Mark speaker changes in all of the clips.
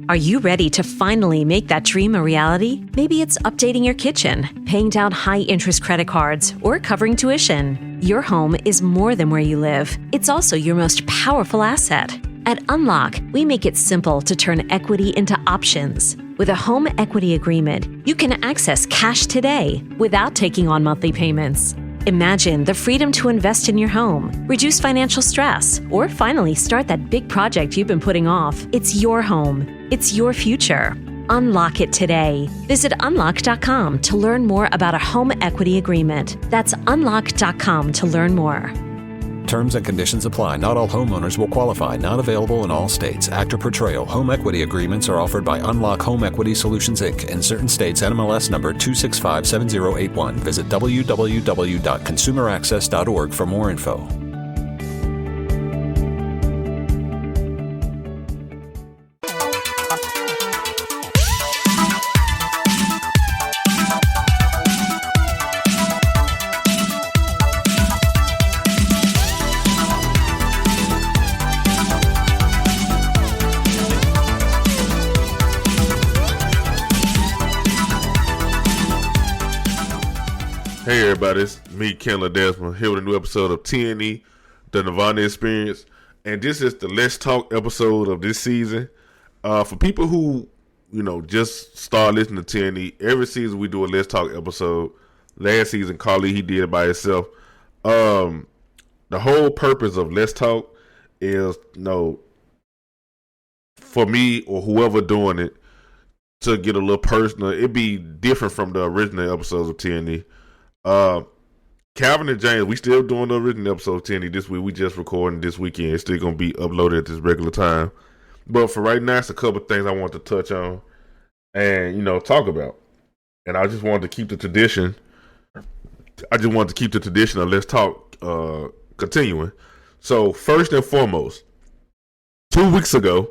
Speaker 1: Are you ready to finally make that dream a reality? Maybe it's updating your kitchen, paying down high-interest credit cards, or covering tuition. Your home is more than where you live. It's also your most powerful asset. At Unlock, we make it simple to turn equity into options. With a home equity agreement, you can access cash today without taking on monthly payments. Imagine the freedom to invest in your home, reduce financial stress, or finally start that big project you've been putting off. It's your home. It's your future. Unlock it today. Visit unlock.com to learn more about a home equity agreement. That's unlock.com to learn more.
Speaker 2: Terms and conditions apply. Not all homeowners will qualify. Not available in all states. Actor Portrayal. Home equity agreements are offered by Unlock Home Equity Solutions, Inc. In certain states, NMLS number 2657081. Visit www.consumeraccess.org for more info.
Speaker 3: Hey everybody, it's me, Kendall Desmond, here with a new episode of TNE, The Nirvana Experience, and this is the Let's Talk episode of this season. For people who, just start listening to TNE, every season we do a Let's Talk episode. Last season, Carly, he did it by himself. The whole purpose of Let's Talk is, for me or whoever doing it, to get a little personal. It'd be different from the original episodes of TNE. Calvin and James, we still doing the original episode of TNE this week. We just recording this weekend. It's still going to be uploaded at this regular time. But for right now, it's a couple things I want to touch on and, talk about. And I just wanted to keep the tradition. Of Let's Talk continuing. So first and foremost, 2 weeks ago,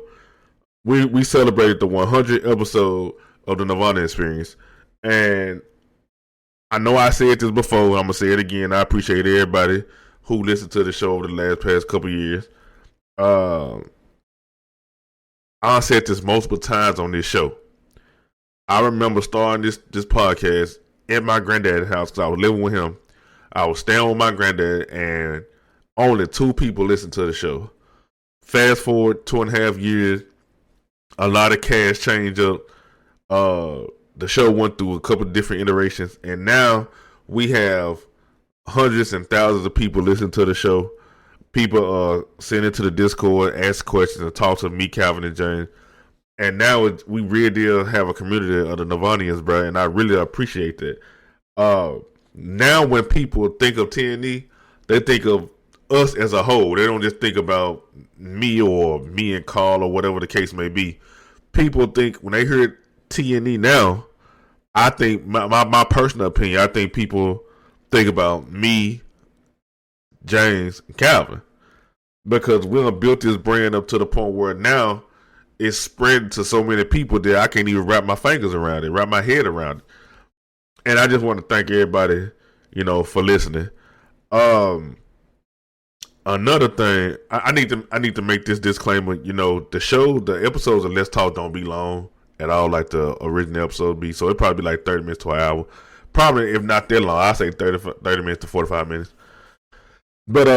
Speaker 3: we celebrated the 100th episode of the Nirvana Experience. And I know I said this before, I'm going to say it again. I appreciate everybody who listened to the show over the past couple years. I said this multiple times on this show. I remember starting this podcast at my granddad's house because I was living with him. I was staying with my granddad and only 2 people listened to the show. Fast forward 2.5 years, a lot of cash changed up. The show went through a couple of different iterations, and now we have hundreds and thousands of people listening to the show. People send it to the Discord, ask questions, and talk to me, Calvin, and James. And now we really have a community of the Nirvanians, bro, and I really appreciate that. Now when people think of TNE, they think of us as a whole. They don't just think about me or me and Carl or whatever the case may be. People think, when they hear TNE now, I think, my personal opinion, I think people think about me, James, and Calvin. Because we done built this brand up to the point where now it's spread to so many people that I can't even wrap my fingers around it, wrap my head around it. And I just want to thank everybody, for listening. Another thing, I need to make this disclaimer, the episodes of Let's Talk don't be long at all like the original episode be. So it probably be like 30 minutes to an hour. Probably, if not that long, I say 30 minutes to 45 minutes. But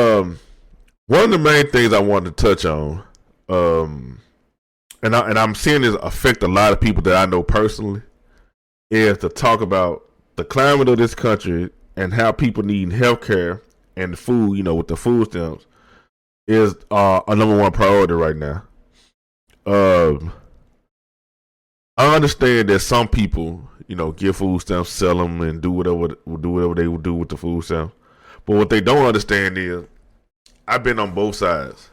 Speaker 3: one of the main things I wanted to touch on, and I'm seeing this affect a lot of people that I know personally, is to talk about the climate of this country and how people need health care and food, with the food stamps, is a number one priority right now. I understand that some people, get food stamps, sell them, and do whatever they would do with the food stamps. But what they don't understand is, I've been on both sides.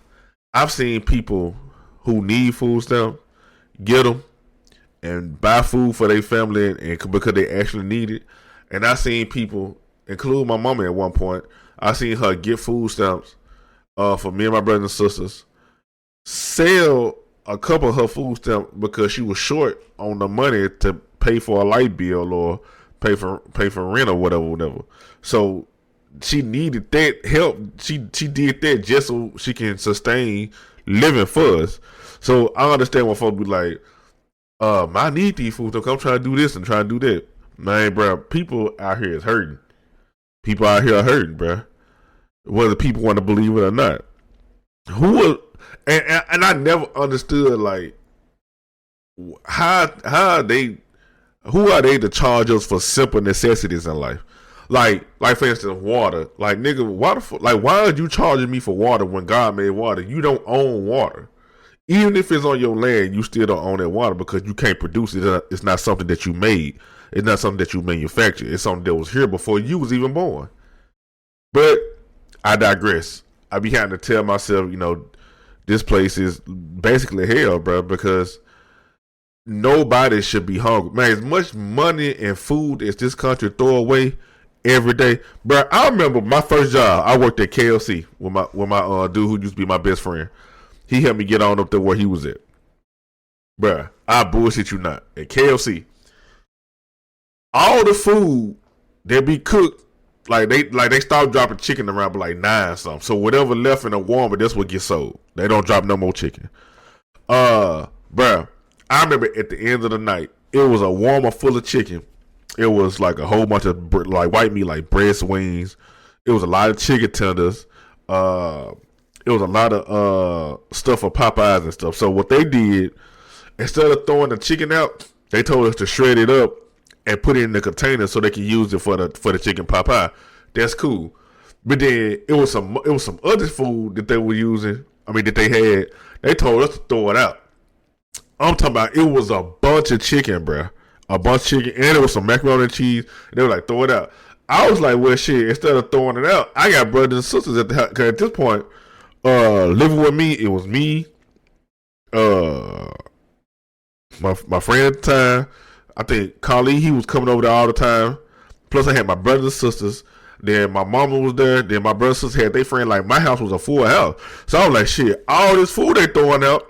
Speaker 3: I've seen people who need food stamps get them and buy food for their family and because they actually need it. And I've seen people, including my mama at one point, I seen her get food stamps for me and my brothers and sisters, sell a couple of her food stamps because she was short on the money to pay for a light bill or pay for rent or whatever. So she needed that help. She did that just so she can sustain living for us. So I understand when folks be like, I need these foods. I'm trying to do this and trying to do that. Man, bro, people out here is hurting. People out here are hurting, bro. Whether people want to believe it or not. And I never understood, like, how are they, who are they to charge us for simple necessities in life? Like for instance, water. Like, nigga, why are you charging me for water when God made water? You don't own water. Even if it's on your land, you still don't own that water because you can't produce it. It's not something that you made. It's not something that you manufactured. It's something that was here before you was even born. But I digress. I be having to tell myself, this place is basically hell, bro, because nobody should be hungry. Man, as much money and food as this country throw away every day. Bro, I remember my first job. I worked at KFC with my dude who used to be my best friend. He helped me get on up there where he was at. Bruh, I bullshit you not. At KFC, all the food that be cooked, they start dropping chicken around by like 9 something. So whatever left in the warmer, that's what gets sold. They don't drop no more chicken. Bruh, I remember at the end of the night, it was a warmer full of chicken. It was like a whole bunch of like white meat, like breast wings. It was a lot of chicken tenders. It was a lot of stuff for Popeyes and stuff. So what they did, instead of throwing the chicken out, they told us to shred it up and put it in the container so they can use it for the chicken pot pie. That's cool. But then it was some other food that they were using. I mean that they had. They told us to throw it out. I'm talking about it was a bunch of chicken, bruh. A bunch of chicken, and it was some macaroni and cheese. And they were like, throw it out. I was like, well, shit. Instead of throwing it out, I got brothers and sisters at the house. Cause at this point, living with me, it was me, my friend at the time. I think Kali, he was coming over there all the time. Plus, I had my brothers and sisters. Then my mama was there. Then my brothers and sisters had their friend. Like, my house was a full house. So I was like, shit, all this food they throwing out,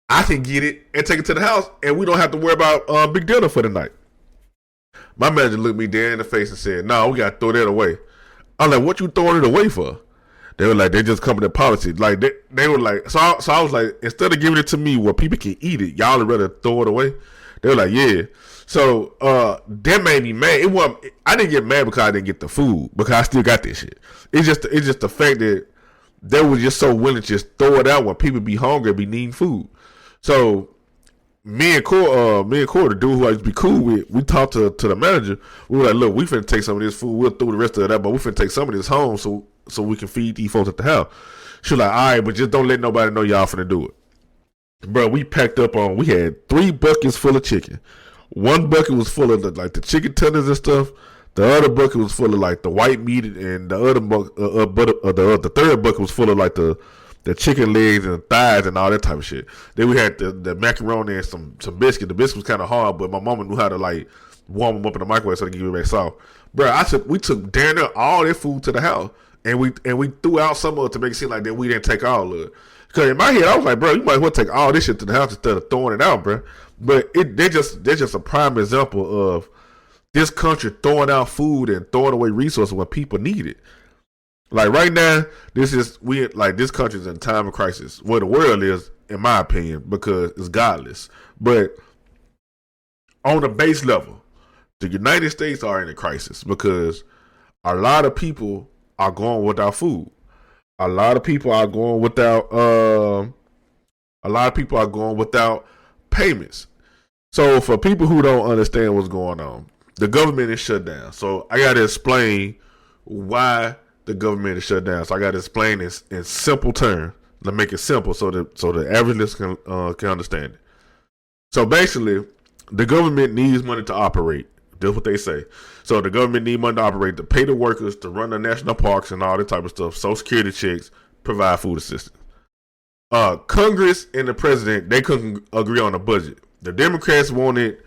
Speaker 3: I can get it and take it to the house, and we don't have to worry about big dinner for the night. My manager looked me dead in the face and said, "No, we gotta throw that away." I'm like, "What you throwing it away for?" They were like, "They just coming to policy." Like they were like, so I was like, instead of giving it to me where people can eat it, y'all would rather throw it away. They were like, "Yeah." So that made me mad. I didn't get mad because I didn't get the food, because I still got this shit. It's just the fact that they were just so willing to just throw it out when people be hungry, be needing food. So me and Core, the dude who I used to be cool with, we talked to the manager. We were like, "Look, we finna take some of this food. We'll throw the rest of that, but we finna take some of this home so we can feed these folks at the house." She was like, "All right, but just don't let nobody know y'all finna do it." Bro, we packed up we had 3 buckets full of chicken. One bucket was full of the chicken tenders and stuff. The other bucket was full of like the white meat, and the other the third bucket was full of like the chicken legs and thighs and all that type of shit. Then we had the macaroni and some biscuit. The biscuit was kind of hard, but my mama knew how to like warm them up in the microwave so they can get it back soft. Bro, we took damn near all that food to the house, and we threw out some of it to make it seem like that we didn't take all of it. Because in my head, I was like, bro, you might as well take all this shit to the house instead of throwing it out, bro. But they're just a prime example of this country throwing out food and throwing away resources when people need it. Like right now, this country is in time of crisis. Where the world is, in my opinion, because it's godless. But on a base level, the United States are in a crisis because a lot of people are going without food. A lot of people are going without payments. So for people who don't understand what's going on, the government is shut down. So I got to explain why the government is shut down. So I got to explain this in simple terms. Let's make it simple so the average listener can understand it. So basically, the government needs money to operate. That's what they say. So the government needs money to operate, to pay the workers, to run the national parks and all that type of stuff. Social security checks, provide food assistance. Congress and the president, they couldn't agree on a budget. The Democrats wanted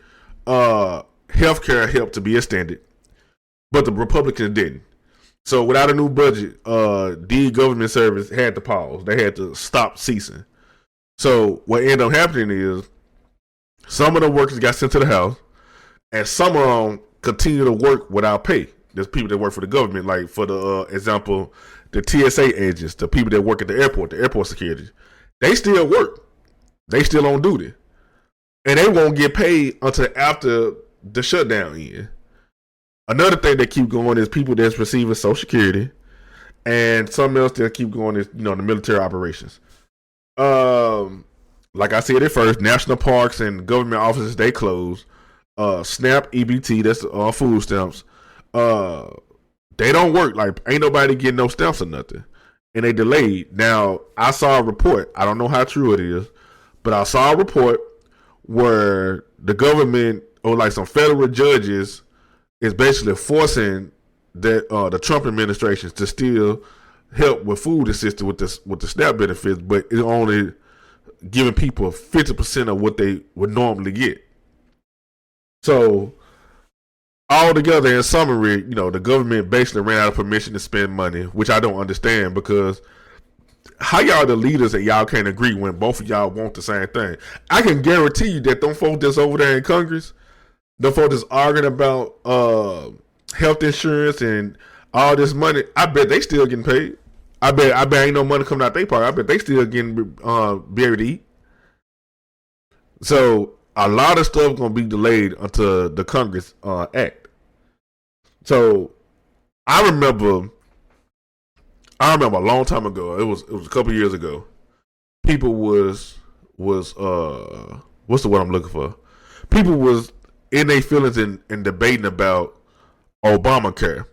Speaker 3: healthcare help to be extended, but the Republicans didn't. So without a new budget, the government service had to pause. They had to stop ceasing. So what ended up happening is some of the workers got sent to the house, and some of them continue to work without pay. There's people that work for the government, like for the example, the TSA agents, the people that work at the airport security. They still work. They still on duty. and they won't get paid until after the shutdown ends. Another thing that keep going is people that's receiving Social Security, and something else that keep going is the military operations. Like I said at first, national parks and government offices, they close. SNAP, EBT, that's food stamps. They don't work. Like, ain't nobody getting no stamps or nothing. And they delayed. Now, I saw a report. I don't know how true it is, but I saw a report where the government or like some federal judges is basically forcing the Trump administration to still help with food assistance with the SNAP benefits, but it's only giving people 50% of what they would normally get. So, altogether, in summary, the government basically ran out of permission to spend money, which I don't understand, because how y'all the leaders and y'all can't agree when both of y'all want the same thing? I can guarantee you that them folks that's over there in Congress, them folks that's arguing about health insurance and all this money, I bet they still getting paid. I bet ain't no money coming out their pocket. I bet they still getting be able to eat. So a lot of stuff gonna be delayed until the Congress act. So I remember a long time ago. It was a couple years ago. People was what's the word I'm looking for? People was in their feelings and debating about Obamacare.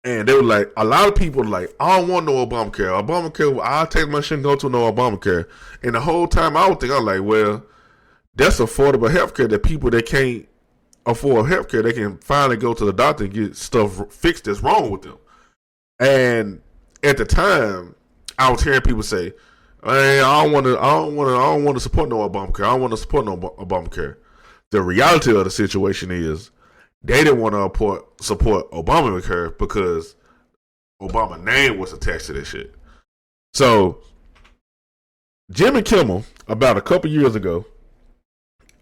Speaker 3: And they were like, a lot of people were like, I don't want no Obamacare. Obamacare, I'll take my shit and go to no Obamacare. And the whole time I was like, well, that's affordable health care that people that can't afford health care, they can finally go to the doctor and get stuff fixed that's wrong with them. And at the time, I was hearing people say, hey, I don't want to support no Obamacare. I don't want to support no Obamacare. The reality of the situation is they didn't want to support Obamacare because Obama's name was attached to this shit. So Jimmy Kimmel, about a couple years ago,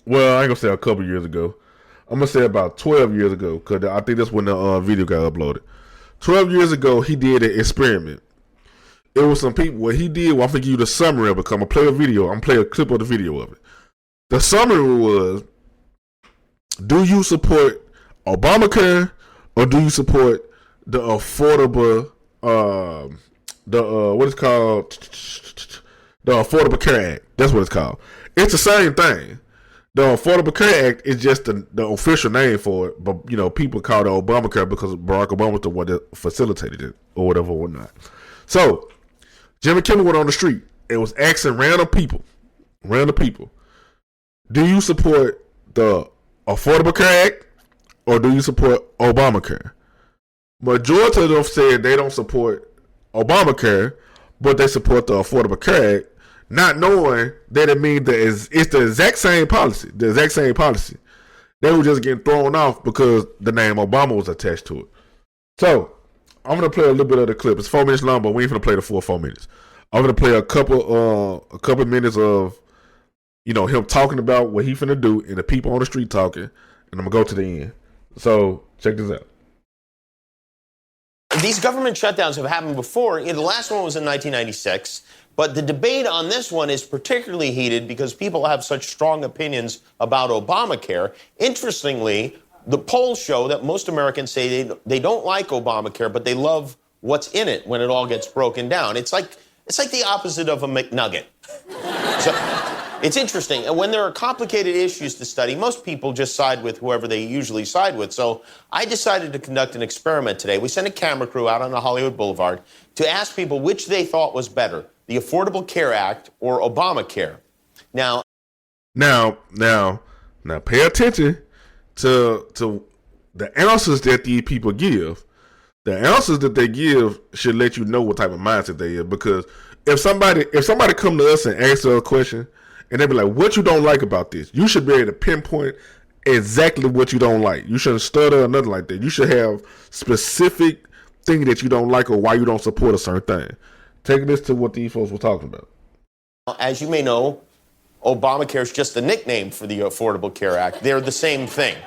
Speaker 3: well, I ain't gonna say a couple years ago, I'm gonna say about 12 years ago, because I think that's when the video got uploaded. 12 years ago, he did an experiment. It was some people, what he did, well, I'm gonna give you the summary of it, because I'm gonna play a video, I'm gonna play a clip of the video of it. The summary was, do you support Obamacare or do you support the affordable, what it's called, the Affordable Care Act? That's what it's called. It's the same thing. The Affordable Care Act is just the official name for it, but people call it Obamacare because Barack Obama was the one that facilitated it or whatever or whatnot. So Jimmy Kimmel went on the street and was asking random people, do you support the Affordable Care Act or do you support Obamacare? Majority of them said they don't support Obamacare, but they support the Affordable Care Act, not knowing that it means that it's the exact same policy. They were just getting thrown off because the name Obama was attached to it. So I'm gonna play a little bit of the clip. It's 4 minutes long, but we ain't gonna play the full 4 minutes. I'm gonna play a couple minutes of him talking about what he finna do and the people on the street talking, and I'm gonna go to the end. So check this out.
Speaker 4: These government shutdowns have happened before. The last one was in 1996. But the debate on this one is particularly heated because people have such strong opinions about Obamacare. Interestingly, the polls show that most Americans say they don't like Obamacare, but they love what's in it when it all gets broken down. It's like the opposite of a McNugget. So it's interesting. And when there are complicated issues to study, most people just side with whoever they usually side with. So I decided to conduct an experiment today. We sent a camera crew out on the Hollywood Boulevard to ask people which they thought was better, the Affordable Care Act or Obamacare. Now,
Speaker 3: pay attention to the answers that these people give. The answers that they give should let you know what type of mindset they are. Because if somebody come to us and ask us a question, and they be like, what you don't like about this? You should be able to pinpoint exactly what you don't like. You shouldn't stutter or nothing like that. You should have specific thing that you don't like or why you don't support a certain thing. Take this to what these folks were talking about.
Speaker 4: As you may know, Obamacare is just a nickname for the Affordable Care Act. They're the same thing.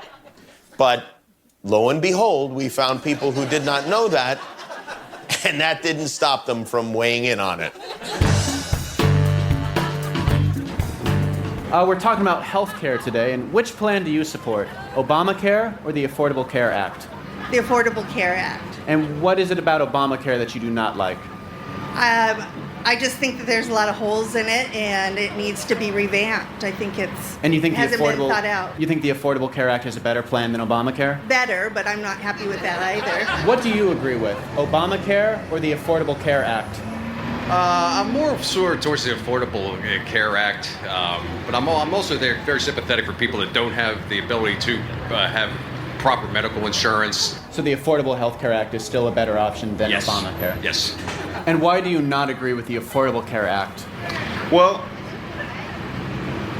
Speaker 4: But lo and behold, we found people who did not know that, and that didn't stop them from weighing in on it.
Speaker 5: We're talking about health care today, and which plan do you support? Obamacare or the Affordable Care Act?
Speaker 6: The Affordable Care Act.
Speaker 5: And what is it about Obamacare that you do not like?
Speaker 6: I just think that there's a lot of holes in it, and it needs to be revamped. I think
Speaker 5: and you think
Speaker 6: hasn't been thought out.
Speaker 5: You think the Affordable Care Act is a better plan than Obamacare?
Speaker 6: Better, but I'm not happy with that either.
Speaker 5: What do you agree with, Obamacare or the Affordable Care Act?
Speaker 7: I'm more sort of towards the Affordable Care Act, but I'm also very sympathetic for people that don't have the ability to have proper medical insurance.
Speaker 5: So the Affordable Health Care Act is still a better option than Obamacare?
Speaker 7: Yes.
Speaker 5: And why do you not agree with the Affordable Care Act?
Speaker 8: Well,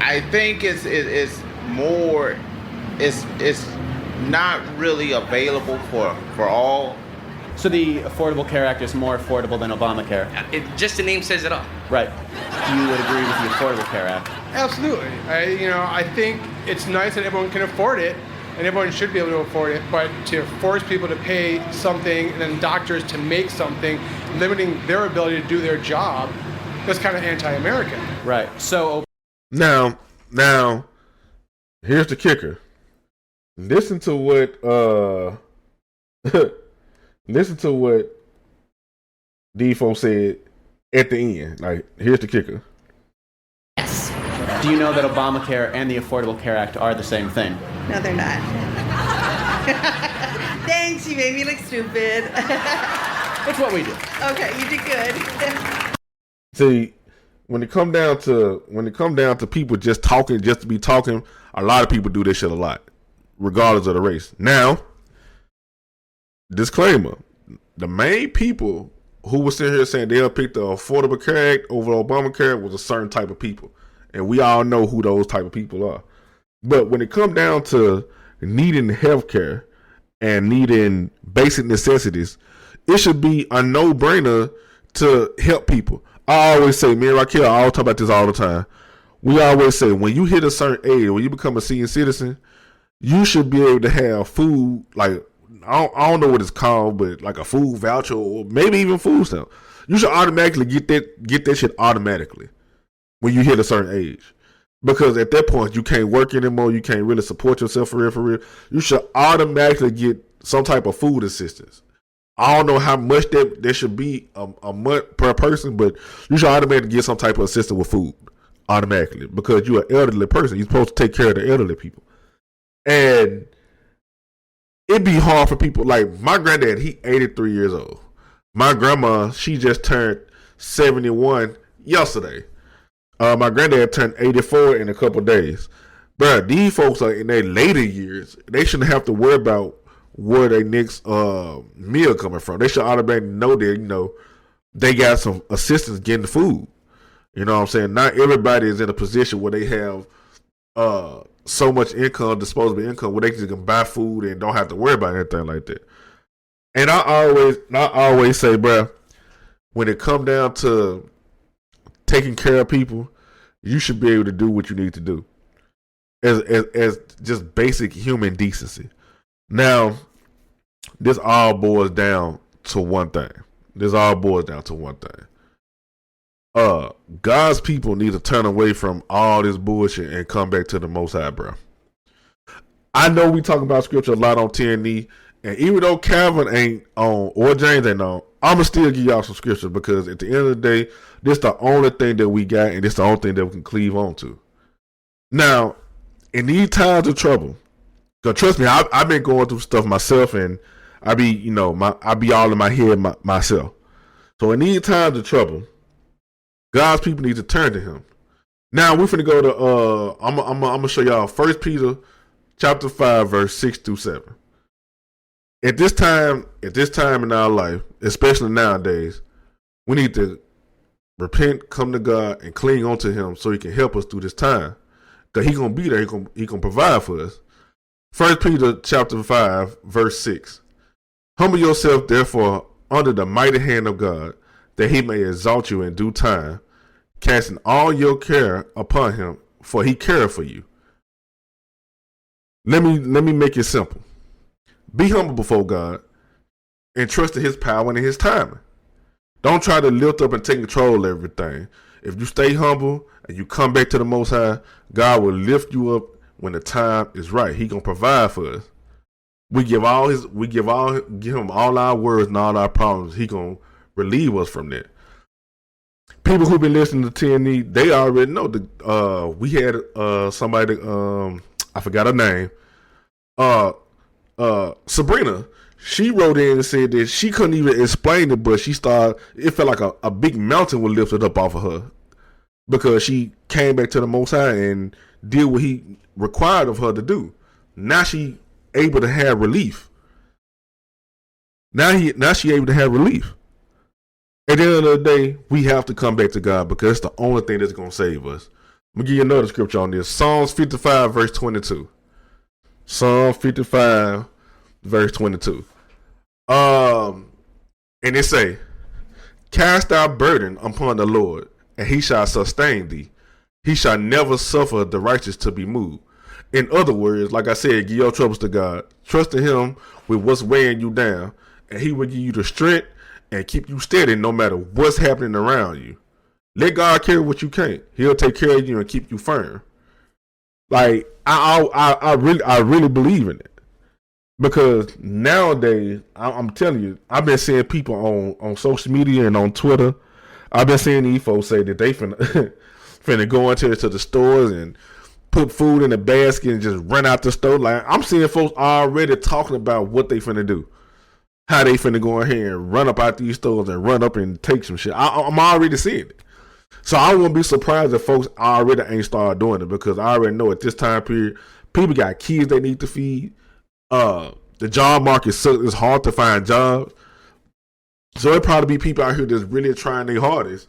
Speaker 8: I think it's not really available for all.
Speaker 5: So the Affordable Care Act is more affordable than Obamacare?
Speaker 9: Just the name says it all.
Speaker 5: Right. You would agree with the Affordable Care Act?
Speaker 10: Absolutely. I think it's nice that everyone can afford it, and everyone should be able to afford it, but to force people to pay something and then doctors to make something, limiting their ability to do their job, that's kind of anti-American.
Speaker 5: Right. So
Speaker 3: now, here's the kicker. Listen to what these folks said at the end. Like, here's the kicker.
Speaker 6: Yes.
Speaker 5: Do you know that Obamacare and the Affordable Care Act are the same thing?
Speaker 6: No, they're not. Thanks, you made me look stupid.
Speaker 5: It's what we do.
Speaker 6: Okay, you did good.
Speaker 3: See, when it come down to people just talking just to be talking, a lot of people do this shit a lot, regardless of the race. Now, disclaimer: the main people who were sitting here saying they'll pick the Affordable Care Act over Obamacare was a certain type of people, and we all know who those type of people are. But when it come down to needing health care and needing basic necessities, it should be a no-brainer to help people. I always say, me and Raquel, I always talk about this all the time. We always say, when you hit a certain age, when you become a senior citizen, you should be able to have food, like, I don't know what it's called, but like a food voucher or maybe even food stamp. You should automatically get that shit automatically when you hit a certain age. Because at that point, you can't work anymore. You can't really support yourself for real. You should automatically get some type of food assistance. I don't know how much there should be a month per person, but you should automatically get some type of assistance with food automatically because you're an elderly person. You're supposed to take care of the elderly people. And it'd be hard for people. Like my granddad, he 83 years old. My grandma, she just turned 71 yesterday. My granddad turned 84 in a couple of days. But these folks are in their later years. They shouldn't have to worry about where their next meal coming from. They should automatically know that, they got some assistance getting food. You know what I'm saying? Not everybody is in a position where they have so much income, disposable income, where they can buy food and don't have to worry about anything like that. And I always say, bro, when it come down to taking care of people, you should be able to do what you need to do as just basic human decency. Now, this all boils down to one thing. God's people need to turn away from all this bullshit and come back to the Most High, bro. I know we talk about scripture a lot on TNE, and even though Calvin ain't on or James ain't on, I'ma still give y'all some scripture because at the end of the day, this the only thing that we got, and this the only thing that we can cleave on to. Now, in these times of trouble, because trust me, I've been going through stuff myself, and I be all in my head myself. So in these times of trouble, God's people need to turn to Him. Now we're finna go to I'm gonna show y'all 1 Peter chapter 5 verse 6 through 7. At this time in our life, especially nowadays, we need to repent, come to God, and cling on to Him so He can help us through this time. Because He gonna be there. He gonna provide for us. 1 Peter chapter 5 verse 6. Humble yourself therefore under the mighty hand of God, that He may exalt you in due time, casting all your care upon Him, for He cares for you. Let me make it simple. Be humble before God and trust in His power and in His timing. Don't try to lift up and take control of everything. If you stay humble and you come back to the Most High, God will lift you up when the time is right. He gonna provide for us. We give him all our worries and all our problems. He gonna relieve us from that. People who've been listening to TNE, they already know. We had somebody, I forgot her name, Sabrina. She wrote in and said that she couldn't even explain it, but it felt like a big mountain was lifted up off of her because she came back to the Most High and did what He required of her to do. Now she able to have relief. Now she able to have relief. At the end of the day, we have to come back to God because it's the only thing that's going to save us. I'm going to give you another scripture on this. Psalms 55, verse 22. Psalm 55, verse 22. And it say, cast thy burden upon the Lord, and He shall sustain thee. He shall never suffer the righteous to be moved. In other words, like I said, give your troubles to God. Trust in Him with what's weighing you down, and He will give you the strength and keep you steady no matter what's happening around you. Let God carry what you can't. He'll take care of you and keep you firm. Like I really believe in it. Because nowadays, I'm telling you, I've been seeing people on social media and on Twitter. I've been seeing these folks say that they finna go into the stores and put food in a basket and just run out the store. Like, I'm seeing folks already talking about what they finna do. How they finna go in here and run up out these stores and run up and take some shit. I'm already seeing it. So I wouldn't be surprised if folks already ain't started doing it, because I already know at this time period, people got kids they need to feed. The job market sucks. It's hard to find jobs. So it probably be people out here that's really trying their hardest,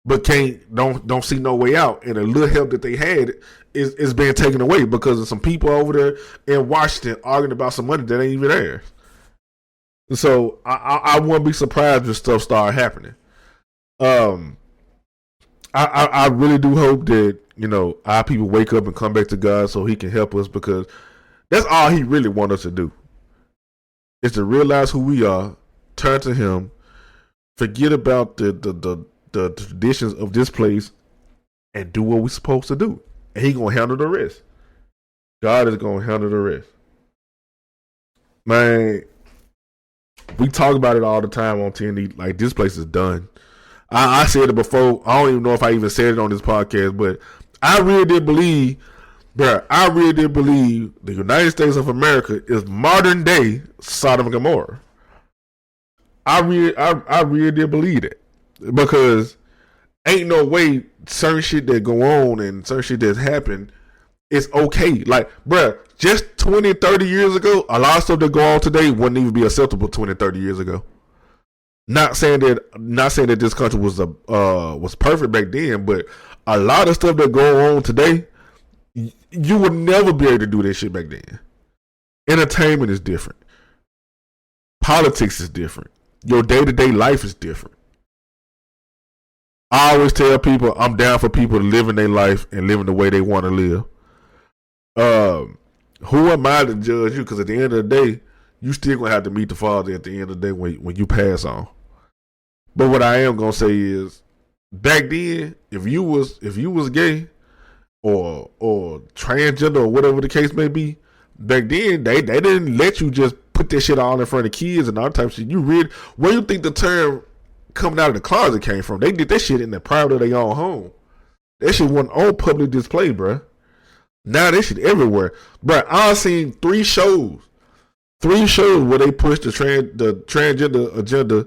Speaker 3: but don't see no way out. And the little help that they had is being taken away because of some people over there in Washington arguing about some money that ain't even there. So I wouldn't be surprised if stuff start happening. I really do hope that, our people wake up and come back to God so He can help us, because that's all He really wants us to do. Is to realize who we are, turn to Him, forget about the traditions of this place, and do what we're supposed to do. And He gonna handle the rest. God is gonna handle the rest. Man, we talk about it all the time on TNT. Like, this place is done. I said it before. I don't even know if I even said it on this podcast, but I really did believe, the United States of America is modern day Sodom and Gomorrah. I really did believe it, because ain't no way certain shit that go on and certain shit that's happened is okay. Like, just 20, 30 years ago, a lot of stuff that go on today wouldn't even be acceptable 20, 30 years ago. Not saying that this country was perfect back then, but a lot of stuff that go on today, you would never be able to do that shit back then. Entertainment is different. Politics is different. Your day-to-day life is different. I always tell people I'm down for people living their life and living the way they want to live. Who am I to judge you? Because at the end of the day, you still gonna have to meet the Father at the end of the day when you pass on. But what I am gonna say is, back then, if you was gay or transgender or whatever the case may be, back then they didn't let you just put that shit all in front of kids and all type of shit. Where you think the term coming out of the closet came from? They did that shit in the private of their own home. That shit wasn't on public display, bruh. Now that shit everywhere, bruh. I've seen three shows where they pushed the transgender agenda.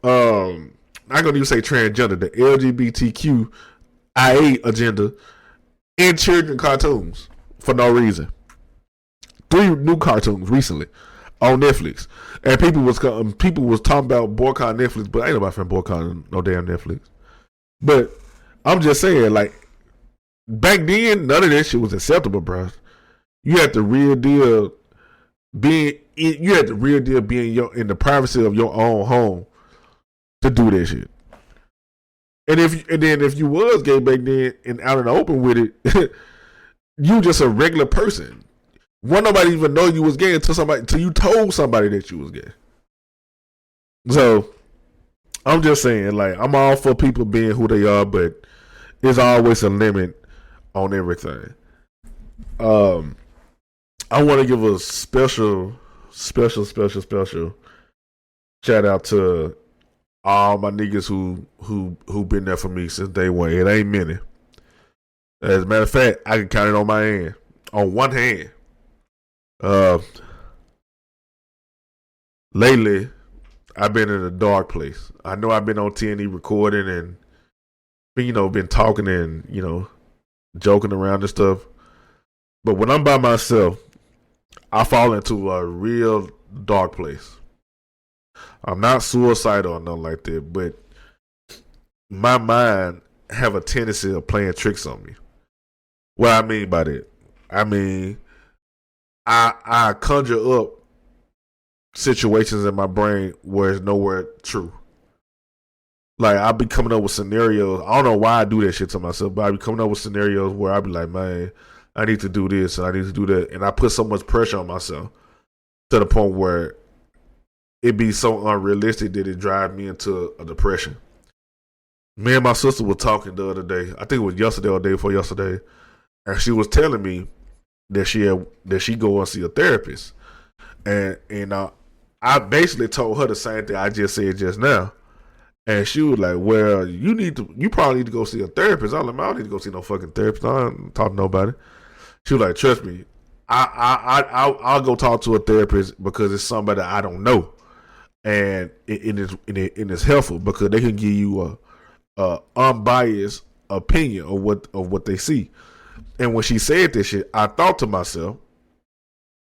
Speaker 3: I'm not gonna even say transgender, the LGBTQIA agenda in children cartoons for no reason. 3 new cartoons recently on Netflix, and people was talking about boycott Netflix, but ain't nobody finna boycott no damn Netflix. But I'm just saying, like, back then, none of that shit was acceptable, bro. You had the real deal being in the privacy of your own home to do that shit. And then if you was gay back then and out in the open with it, you just a regular person. Won't nobody even know you was gay until you told somebody that you was gay. So I'm just saying, like, I'm all for people being who they are, but there's always a limit on everything. I want to give a special shout out to all my niggas who been there for me since day one. It ain't many. As a matter of fact, I can count it on one hand. Lately, I've been in a dark place. I know I've been on TNE recording and been talking and joking around and stuff. But when I'm by myself, I fall into a real dark place. I'm not suicidal or nothing like that, but my mind have a tendency of playing tricks on me. What I mean by that, I conjure up situations in my brain where it's nowhere true. Like, I'll be coming up with scenarios. I don't know why I do that shit to myself, but I'll be coming up with scenarios where I'll be like, man, I need to do this and I need to do that. And I put so much pressure on myself to the point where it be so unrealistic that it drives me into a depression. Me and my sister were talking the other day. I think it was yesterday or the day before yesterday. And she was telling me that she go and see a therapist. And I basically told her the same thing I just said just now. And she was like, well, you probably need to go see a therapist. I was like, man, I don't need to go see no fucking therapist. I don't talk to nobody. She was like, trust me, I'll go talk to a therapist because it's somebody I don't know. And it is helpful because they can give you a unbiased opinion of what they see. And when she said this shit, I thought to myself,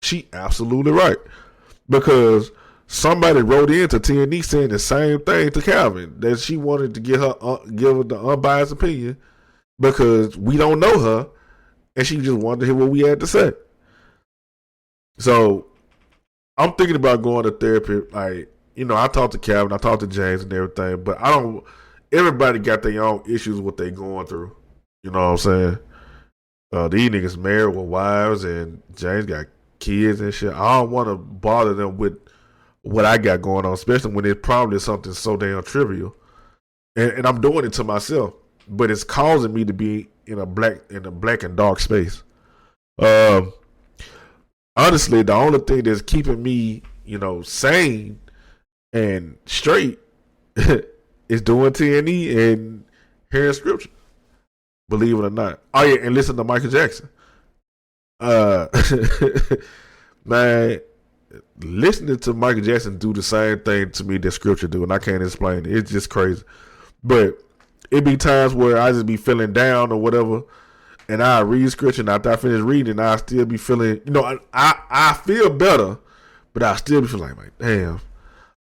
Speaker 3: she absolutely right. Because somebody wrote into TNE saying the same thing to Calvin, that she wanted to give her the unbiased opinion because we don't know her, and she just wanted to hear what we had to say. So I'm thinking about going to therapy. Like, I talked to Calvin, I talked to James and everything, but everybody got their own issues what they going through. You know what I'm saying? These niggas married with wives and James got kids and shit. I don't want to bother them with what I got going on, especially when it's probably something so damn trivial. And I'm doing it to myself, but it's causing me to be in a black and dark space. Honestly, the only thing that's keeping me, sane and straight is doing TNE and hearing scripture. Believe it or not. Oh yeah, and listen to Michael Jackson. Man, listening to Michael Jackson do the same thing to me that scripture do, and I can't explain it. It's just crazy. But it be times where I just be feeling down or whatever, and I read scripture, and after I finish reading, I still be feeling, I feel better, but I still be feeling like, damn,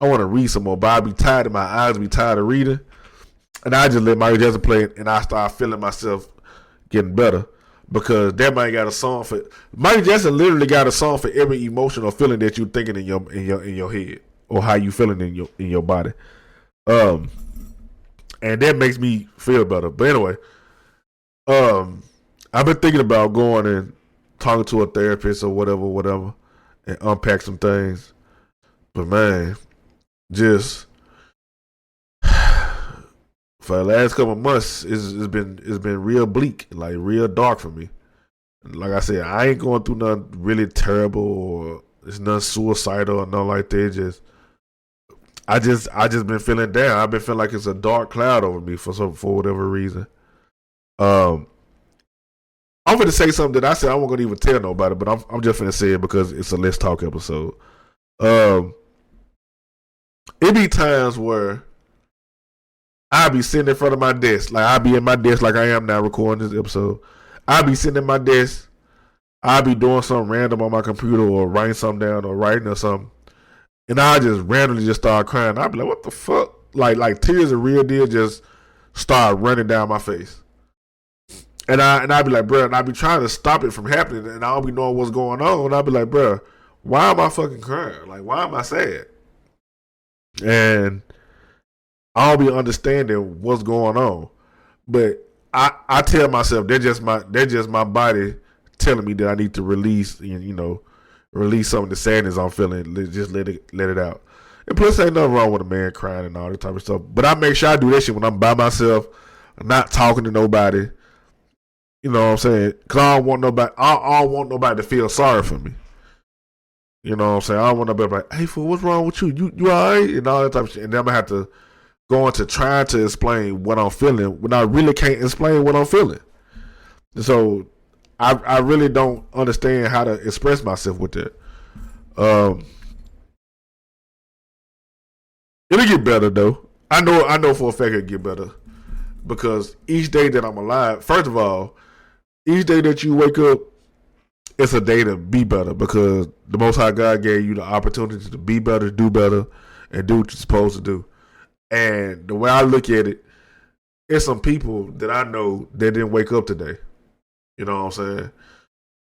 Speaker 3: I want to read some more, but I be tired of my eyes be tired of reading. And I just let Michael Jackson play it, and I start feeling myself getting better because that man got a song for Michael Jackson. Literally got a song for every emotion or feeling that you're thinking in your head or how you feeling in your body. And that makes me feel better. But anyway, I've been thinking about going and talking to a therapist or whatever, and unpack some things. But man, just for the last couple of months, it's been real bleak, like real dark for me. Like I said, I ain't going through nothing really terrible or it's nothing suicidal or nothing like that. I just been feeling down. I've been feeling like it's a dark cloud over me for whatever reason. I'm gonna say something that I said I wasn't gonna even tell nobody, but I'm just gonna say it because it's a Let's Talk episode. It be times where I'll be sitting in front of my desk. Like, I'll be in my desk like I am now recording this episode. I'll be sitting in my desk. I'll be doing something random on my computer or writing something down or writing or something. And I'll just randomly just start crying. I'll be like, what the fuck? Like tears of real deal just start running down my face. And I'll be like, bro, and I'll be trying to stop it from happening. And I don't be knowing what's going on. And I'll be like, bro, why am I fucking crying? Like, why am I sad? And I'll be understanding what's going on, but I tell myself they're just my body telling me that I need to release some of the sadness I'm feeling. Just let it out. And plus, ain't nothing wrong with a man crying and all that type of stuff. But I make sure I do that shit when I'm by myself, not talking to nobody. You know what I'm saying? Because I don't want nobody. I don't want nobody to feel sorry for me. You know what I'm saying? I don't want nobody like, hey, fool, what's wrong with you? You all right? And all that type of shit. And then I'm going to have to go into trying to explain what I'm feeling when I really can't explain what I'm feeling. So I really don't understand how to express myself with that. It'll get better, though. I know for a fact it'll get better. Because each day that I'm alive, first of all, each day that you wake up, it's a day to be better, because the Most High God gave you the opportunity to be better, do better, and do what you're supposed to do. And the way I look at it, it's some people that I know that didn't wake up today. You know what I'm saying?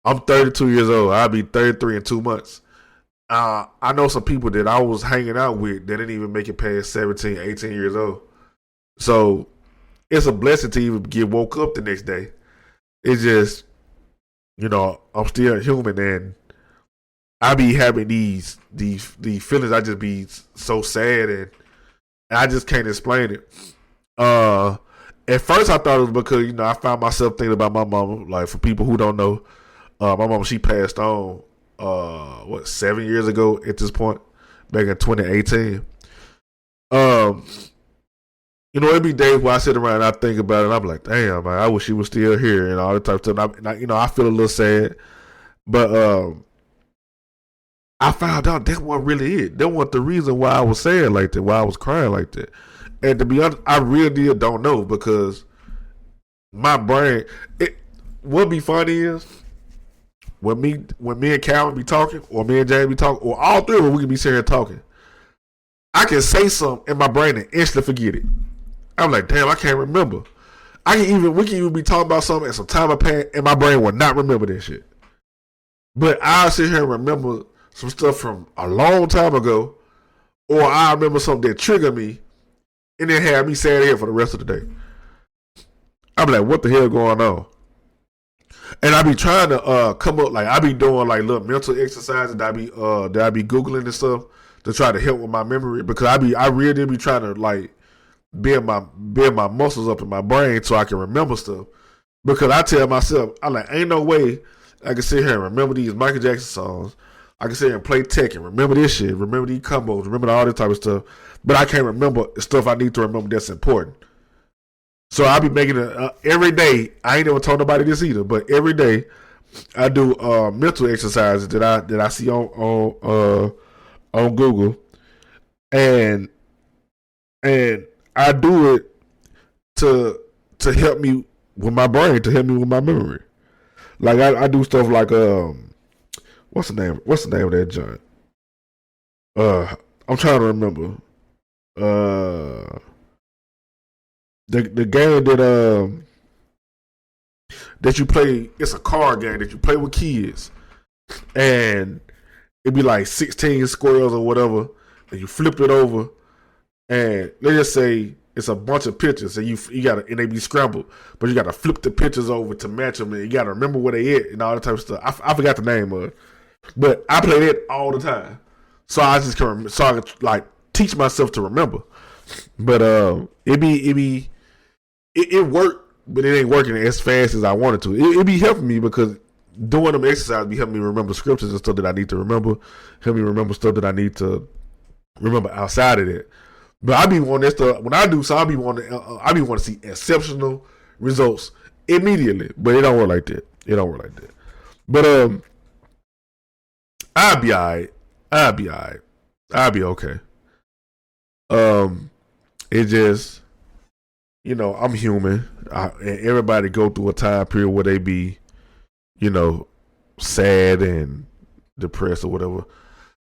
Speaker 3: I'm 32 years old. I'll be 33 in 2 months. I know some people that I was hanging out with that didn't even make it past 17, 18 years old. So it's a blessing to even get woke up the next day. It's just, you know, I'm still human, and I be having these feelings. I just be so sad, and I just can't explain it. At first I thought it was because, you know, I found myself thinking about my mama. Like, for people who don't know, my mama, she passed on 7 years ago at this point, back in 2018. You know, it be days where I sit around and I think about it, and I'm like, damn, man, I wish she was still here, and all that type of stuff. And I, you know, I feel a little sad, but I found out that wasn't really it. That wasn't the reason why I was sad like that, why I was crying like that. And to be honest, I really don't know, because my brain, what be funny is when me and Calvin be talking, or me and James be talking, or all three of us, we can be sitting here talking. I can say something in my brain and instantly forget it. I'm like, damn, I can't remember. We can even be talking about something and some time have passed, and my brain will not remember that shit. But I'll sit here and remember some stuff from a long time ago, or I remember something that triggered me, and then have me sad here for the rest of the day. I'm like, what the hell going on? And I be trying to come up, like, I be doing like little mental exercises that I be Googling and stuff to try to help with my memory, because I really be trying to like build my muscles up in my brain so I can remember stuff. Because I tell myself, I'm like, ain't no way I can sit here and remember these Michael Jackson songs. I can sit here and play Tekken, remember this shit, remember these combos, remember all this type of stuff. But I can't remember stuff I need to remember that's important. So I be making it every day. I ain't never told nobody this either, but every day I do mental exercises that I see on Google, and I do it to help me with my brain, to help me with my memory. Like I do stuff like what's the name of that joint? I'm trying to remember. The game that you play, it's a card game that you play with kids, and it'd be like 16 squares or whatever, and you flip it over, and let's just say it's a bunch of pictures, and you gotta, and they be scrambled, but you gotta flip the pictures over to match them, and you gotta remember where they at and all that type of stuff. I forgot the name of it, but I play that all the time, so I just can remember, so I can like teach myself to remember. But it worked, but it ain't working as fast as I wanted to. It be helping me, because doing them exercises be helping me remember scriptures and stuff that I need to remember, help me remember stuff that I need to remember outside of that. But I be wanting that stuff when I do, so I be wanting to see exceptional results immediately. But it don't work like that. But I'll be alright. I'll be okay. It just, you know, I'm human, and everybody go through a time period where they be, you know, sad and depressed or whatever.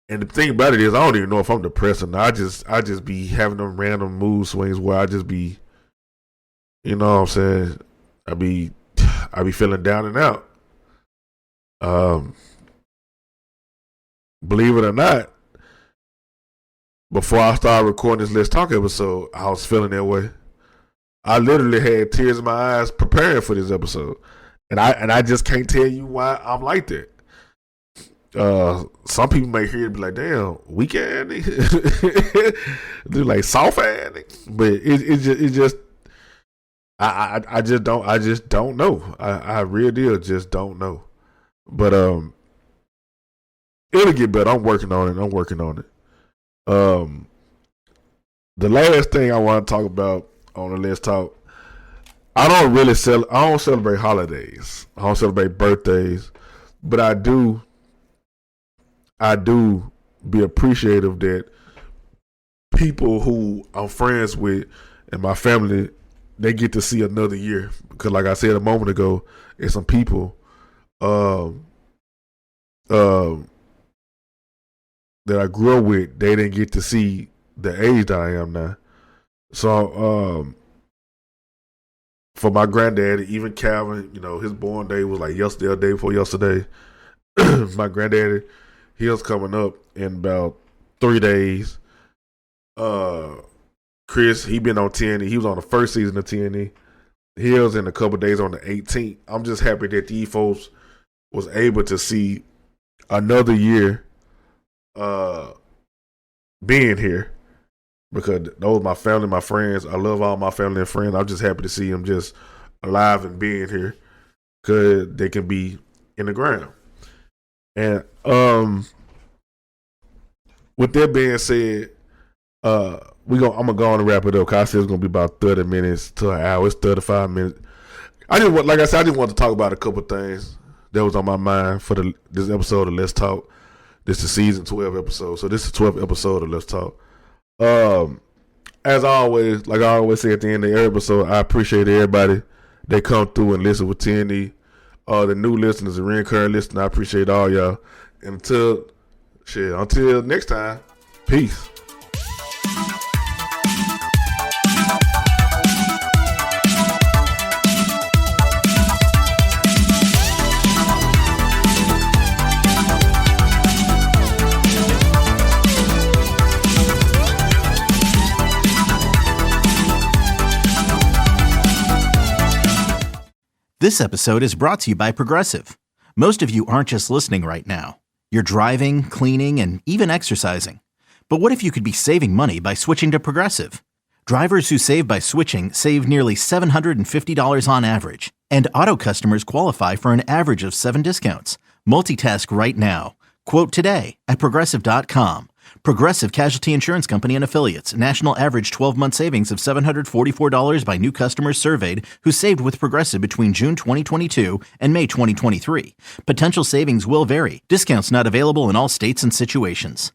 Speaker 3: And the thing about it is, I don't even know if I'm depressed or not. I just be having them random mood swings where I just be, you know what I'm saying, I be feeling down and out. Believe it or not, before I started recording this Let's Talk episode, I was feeling that way. I literally had tears in my eyes preparing for this episode, and I just can't tell you why I'm like that. Some people may hear it and be like, "Damn, weak ass nigga," they're like soft ass nigga. But it just I just don't know. I really just don't know. But it'll get better. I'm working on it. The last thing I want to talk about on the Let's Talk, I don't celebrate holidays. I don't celebrate birthdays, but I do be appreciative that people who I'm friends with and my family, they get to see another year. Because like I said a moment ago, there's some people that I grew up with, they didn't get to see the age that I am now. So for my granddad, even Calvin, his born day was like yesterday or day before yesterday. My granddaddy, he was coming up in about 3 days. Chris, he been on TNE. He was on the first season of TNE. He was in a couple of days on the 18th. I'm just happy that these folks was able to see another year being here, because those my family, my friends. I love all my family and friends. I'm just happy to see them just alive and being here, because they can be in the ground. And with that being said, I'm gonna go on and wrap it up, because I said it's gonna be about 30 minutes to an hour. It's 35 minutes. I just want to talk about a couple things that was on my mind for this episode of Let's Talk. This is season 12 episode, so this is the 12th episode of Let's Talk. As always, like I always say at the end of every episode, I appreciate everybody that come through and listen with TNE. The new listeners and recurring listeners, I appreciate all y'all. And until next time, peace.
Speaker 11: This episode is brought to you by Progressive. Most of you aren't just listening right now. You're driving, cleaning, and even exercising. But what if you could be saving money by switching to Progressive? Drivers who save by switching save nearly $750 on average. And auto customers qualify for an average of 7 discounts. Multitask right now. Quote today at Progressive.com. Progressive Casualty Insurance Company and Affiliates. National average 12-month savings of $744 by new customers surveyed who saved with Progressive between June 2022 and May 2023. Potential savings will vary. Discounts not available in all states and situations.